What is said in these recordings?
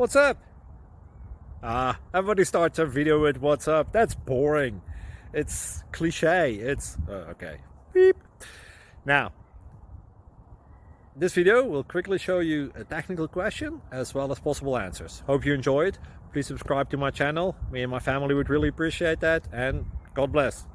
What's up? Everybody starts a video with what's up. That's boring. It's cliche. It's okay. Beep. Now, this video will quickly show you a technical question as well as possible answers. Hope you enjoy it. Please subscribe to my channel. Me and my family would really appreciate that, and God bless.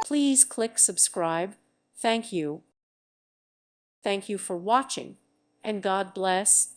Please click subscribe. Thank you. Thank you for watching, and God bless.